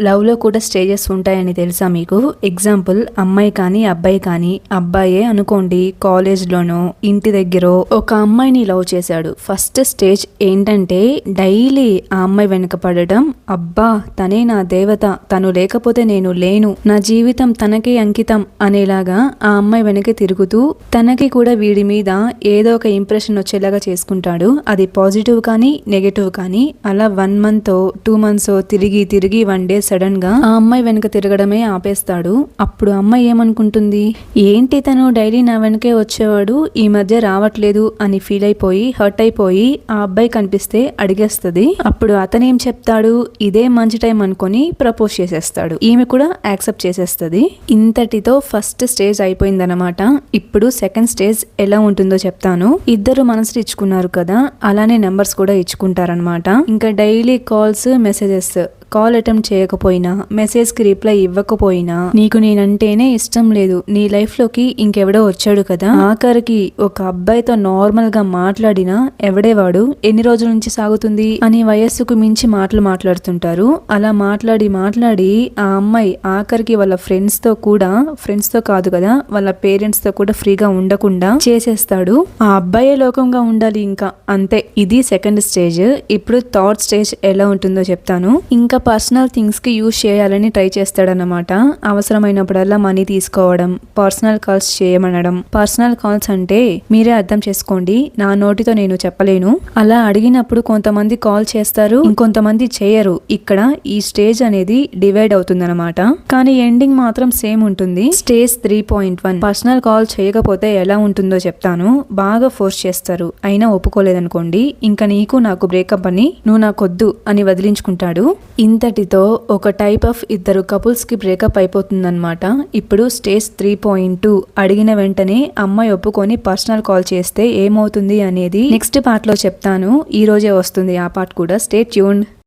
లవ్లో కూడా స్టేజెస్ ఉంటాయని తెలుసా మీకు? ఎగ్జాంపుల్, అమ్మాయి కానీ అబ్బాయి కానీ, అబ్బాయే అనుకోండి కాలేజ్లోనో ఇంటి దగ్గర ఒక అమ్మాయిని లవ్ చేశాడు. ఫస్ట్ స్టేజ్ ఏంటంటే డైలీ ఆ అమ్మాయి వెనక పడడం, అబ్బా తనే నా దేవత, తను లేకపోతే నేను లేను, నా జీవితం తనకే అంకితం అనేలాగా ఆ అమ్మాయి వెనక తిరుగుతూ తనకి కూడా వీడి మీద ఏదో ఒక ఇంప్రెషన్ వచ్చేలాగా చేసుకుంటాడు. అది పాజిటివ్ కానీ నెగటివ్ కానీ. అలా 1 month 2 months తిరిగి తిరిగి 1 day సడన్ గా ఆ అమ్మాయి వెనక తిరగడమే ఆపేస్తాడు. అప్పుడు అమ్మాయి ఏమనుకుంటుంది, ఏంటి తను డైలీ నా వెనకే వచ్చేవాడు ఈ మధ్య రావట్లేదు అని ఫీల్ అయిపోయి హర్ట్ అయిపోయి ఆ అబ్బాయి కనిపిస్తే అడిగేస్తుంది. అప్పుడు అతనేం చెప్తాడు, ఇదే మంచి టైం అనుకొని ప్రపోజ్ చేసేస్తాడు. ఈమె కూడా యాక్సెప్ట్ చేసేస్తుంది. ఇంతటితో ఫస్ట్ స్టేజ్ అయిపోయిందనమాట. ఇప్పుడు సెకండ్ స్టేజ్ ఎలా ఉంటుందో చెప్తాను. ఇద్దరు మనసులు ఇచ్చుకున్నారు కదా, అలానే నెంబర్స్ కూడా ఇచ్చుకుంటారనమాట. ఇంకా daily calls, messages. Call attempt చేయకపోయినా, మెసేజ్కి రిప్లై ఇవ్వకపోయినా నీకు నేనంటేనే ఇష్టం లేదు, నీ లైఫ్లోకి ఇంకెవడో వచ్చాడు కదా, ఆఖరికి ఒక అబ్బాయితో నార్మల్గా మాట్లాడినా ఎవడేవాడు, ఎన్ని రోజుల నుంచి సాగుతుంది అని వయస్సుకు మించి మాటలు మాట్లాడుతుంటారు. అలా మాట్లాడి మాట్లాడి ఆ అమ్మాయి ఆఖరికి వాళ్ళ ఫ్రెండ్స్తో కాదు కదా, వాళ్ళ పేరెంట్స్తో కూడా ఫ్రీగా ఉండకుండా చేసేస్తాడు. ఆ అబ్బాయే లోకంగా ఉండాలి ఇంకా, అంతే. ఇది సెకండ్ స్టేజ్. ఇప్పుడు థర్డ్ స్టేజ్ ఎలా ఉంటుందో చెప్తాను. ఇంకా పర్సనల్ థింగ్స్ కి యూజ్ చేయాలని ట్రై చేస్తాడన్నమాట. అవసరమైనప్పుడల్లా మనీ తీసుకోవడం, పర్సనల్ కాల్స్ చేయమనడం. పర్సనల్ కాల్స్ అంటే మీరే అర్థం చేసుకోండి, నా నోటితో నేను చెప్పలేను. అలా అడిగినప్పుడు కొంతమంది కాల్ చేస్తారు, ఇంకొంతమంది చేయరు. ఇక్కడ ఈ స్టేజ్ అనేది డివైడ్ అవుతుందన్నమాట. కానీ ఎండింగ్ మాత్రం సేమ్ ఉంటుంది. స్టేజ్ 3.1 పర్సనల్ కాల్ చేయకపోతే ఎలా ఉంటుందో చెప్తాను. బాగా ఫోర్స్ చేస్తారు, అయినా ఒప్పుకోలేదనుకోండి, ఇంకా నీకు నాకు బ్రేకప్ అని, నువ్వు నాకొద్దు అని వదిలించుకుంటాడు. ఇంతటితో ఒక టైప్ ఆఫ్ ఇద్దరు కపుల్స్ కి బ్రేకప్ అయిపోతుందన్నమాట. ఇప్పుడు స్టేజ్ 3.2 అడిగిన వెంటనే అమ్మాయి ఒప్పుకొని పర్సనల్ కాల్ చేస్తే ఏమవుతుంది అనేది నెక్స్ట్ పార్ట్ లో చెప్తాను. ఈ రోజే వస్తుంది ఆ పార్ట్ కూడా. Stay tuned.